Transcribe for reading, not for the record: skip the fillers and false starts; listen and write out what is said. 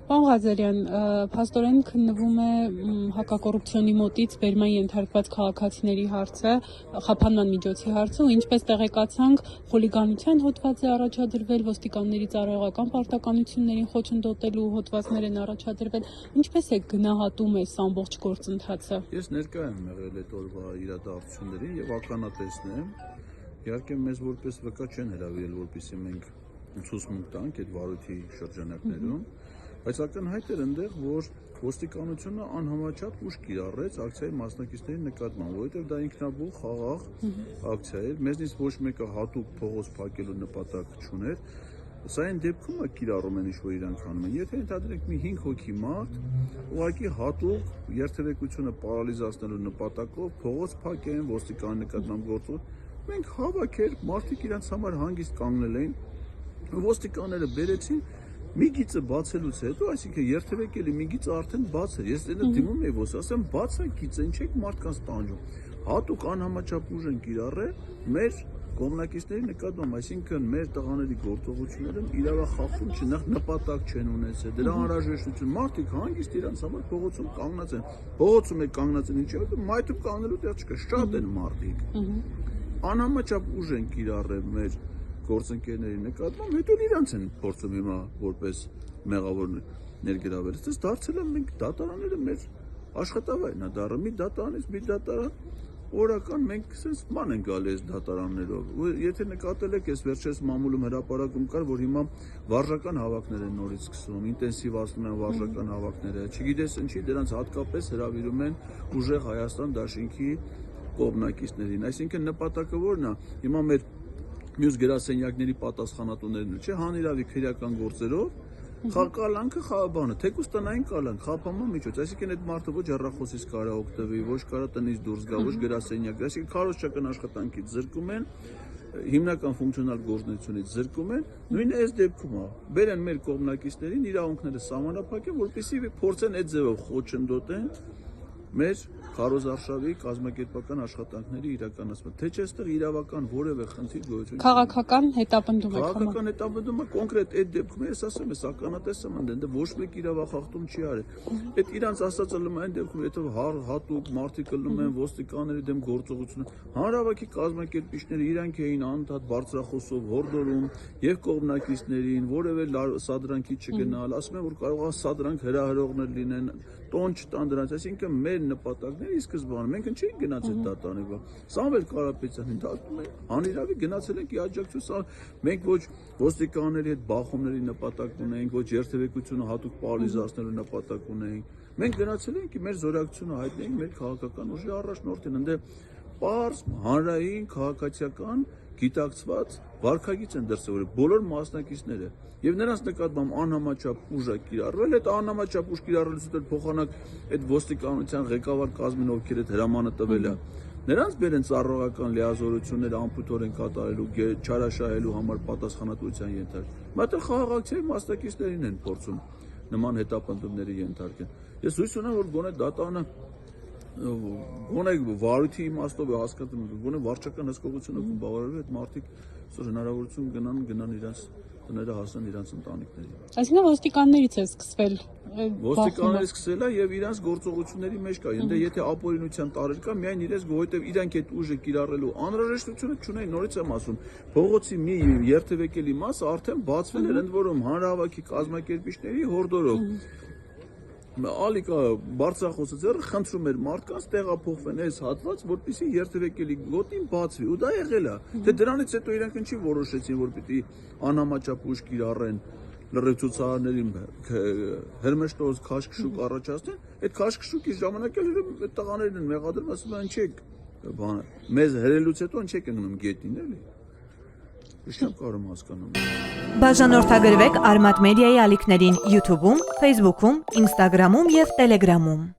Պարոն Ղազարյան, փաստորեն քննվում է հակակոռուպցիոնի մոտից բերման ենթարկված քաղաքացիների հարցը, խափանման միջոցի հարցը, ու ինչպես տեղեկացանք, խուլիգանության հոդված է առաջադրվել, ոստիկանների ծառայողական պարտականություններին խոչընդոտելու հոդվածներ են առաջադրվել, ինչպես է գնահատում այս ամբողջ գործընթացը։ Ես ներկայ եմ եղել այդ օրվա իրադարձություններին եւ ականատեսն եմ։ Իհարկե մեզ որպես վկա չեն հրավիրել, որպեսզի մենք ցուցմունք տանք այդ վարույթի շրջանակներում, բայց ակնհայտ էր այնտեղ, որ ոստիկանությունը անհամաչափ ուժ կիրառեց ակցիայի մասնակիցների նկատմամբ, որովհետև դա ինքնաբուխ խաղաղ ակցիա էր, մեզնից ոչ մեկը հատուկ փողոց փակելու նպատակ չուներ։ Սա այն դեպքում է կիրառում են ինչ-որ իրանք անում են։ Եթե ընդհանրենք մի 5 հոգի մարդ, ուղղակի հատուկ երթևեկությունը պարալիզացնելու նպատակով փողոց փակեն, ոստիկանի նկատմամբ գործող, մենք հավաքեր, մարդիկ իրանց համար հանգիստ կանգնել էին, ոստիկանները բերեցին մի գիծը բացելուց հետո, այսինքն երթևեկելի մի գիծը արդեն բաց էր։ Ես դեռ դիմում եի ոստի, ասեմ բաց է գիծը, ինչ եք մարդկանց տանջում։ Հատուկ անհամաչափ ուժ են կիրառել մեր կողմնակիցների նկատմամբ, այսինքն մեր տղաների գործողությունները իրավախախտում նպատակ չեն ունեցել, դրա անհրաժեշտություն մարդիկ հանգիստ իրանց համար փողոցում կանգնած են, փողոցում է կանգնած են ինչի՞ որ մայթում կանգնելու տեղ չկա, շատ են մարդիկ, անհամաչափ ուժ են կիրառել մեր գործընկերների նկատմամբ, հետո իրանց են փորձում հիմա որպես մեղավոր ներգրավել, այդպես դարձել են մենք դատարանները մեր աշխատավայրն է դառը, մի դատարանից մի դատարան օրական մենք sense ման են գալի այս դատարաններով։ Եթե նկատել եք, այս վերջերս մամուլում հրապարակում կար, որ հիմա վարժական հավաքներ են նորից սկսվում, ինտենսիվացնում են վարժական հավաքները։ Չգիտես ինչի դրանց հատկապես հրավիրում են ուժեղ Հայաստան դաշինքի կողմնակիցներին։ Այսինքն նպատակը ո՞րն է։ Հիմա մեր մյուս գրասենյակների պատասխանատուներն չէ, հանիրավի քրեական գործերով Կալանքը խաբանը, թեկուզ տնային կալանք, խափանման միջոց, այսինքն այդ մարդը ոչ հեռախոսից կարա օգտվի, ոչ կարա տնից դուրս գա, ոչ գրասենյակ, այսինքն քարոզչական աշխատանքից զրկում են, հիմնական ֆունկցիոնալ գործունեությունից զրկում են, նույնը այս դեպքում է, բերեն մեր կողմնակիցներին իրավունքները սահմանափակեն, որպեսզի փորձեն այդ ձևով խոչընդոտեն մեր քարոզարշավի կազմակերպական աշխատանքների իրականացումը, թե չէ այստեղ իրավական որևէ խնդիր գոյություն չունի։ Քաղաքական հետապնդում եք։ Քաղաքական հետապնդումը կոնկրետ այդ դեպքում ես ասում եմ, ականատես եմ ընդդեմ, ոչ մեկ իրավախախտում չի արել։ Այդ իրանց ասածը լում այն դեպքում, եթե հատուկ մարդիկ լում են ոստիկանների դեմ գործողություն, հանրավայրի կազմակերպիչները իրանք էին անընդհատ բարձրախոսով հորդորում եւ կողմնակիցներին որևէ սադրանքի չգնալ, ասում են, որ կարող է սադրանք հրահրողներ լինեն, տոն չտան դրանց, այսինքն մեր նպատակները ի սկզբանե մենք չէինք գնացել դատարանի, Սամվել Կարապետյանին դատում են, անիրավի գնացել ենք ի աջակցություն, մենք ոչ ոստիկանների հետ բախումների նպատակ ունենք, ոչ երթևեկությունը հատուկ պարալիզացնելու նպատակ ունենք, մենք գնացել ենք մեր զորակցությունը հայտնենք մեր քաղաքական ուժի առաջնորդին, ընդ պարզ հանրային քաղաքացիական գիտակցված վարքագիծ են դրսևորել բոլոր մասնակիցները եւ նրանց նկատմամբ անհամաչափ ուժ է կիրառվել, այդ անհամաչափ ուժ կիրառելուց հետո փոխանակ այդ ոստիկանության ղեկավար կազմին ովքեր այդ հրամանը տվել է նրանց բերեն ծառայողական լիազորություններ անփութորեն կատարելու, չարաշահելու համար պատասխանատվության ենթարկել։ Մատը խաղաղ ակցիայի մասնակիցներին են փորձում նման հետապնդումների ենթարկել։ Ես հույս ունեմ, որ գոնե դատարանը գոնե վարույթի իմաստով հասկանում, գոնե վարչական հսկողությունը կբավարարվի, այդ մարդիկ սա հնարավորություն գնան իրենց տները հասնեն իրենց ընտանիքներին։ Այսինքն ոստիկաններից է սկսվել։ Ոստիկաններից սկսել է եւ իրենց գործողությունների մեջ կա։ Ընդ եթե ապօրինության տարեր կա, միայն իրենց որովհետեւ իրանք այդ ուժը կիրառելու անհրաժեշտությունը չունեն, նորից եմ ասում, փողոցի մի երթևեկելի մասը արդեն բացվել էր, ընդ որում հանրահավաքի կազմակերպիչների հորդորով։ Ալիկա բարձրախոսը ձեռը խնդրում էր մարդկանց տեղափոխվեն այս հատված, որպեսզի երթևեկելի գոտին բացվի, ու դա եղել է։ Թե դրանից հետո իրենք ինչի որոշեցին, որ պիտի անհամաչափ ուժ կիրառեն լրիվ հերմեշտոզ քաշքշուկ առաջացնեն, այդ քաշքշուկի ժամանակ էլ այդ տղաներն են մեղադրում, ասում են չեք մեզ հրելուց հետո չեք ընկնում գետին, էլի։ Չեմ կարող հասկանում։ Բաժանորդագրվեք Արմատ մեդիայի ալիքներին YouTube-ում, Facebook-ում, Instagram-ում և Telegram-ում։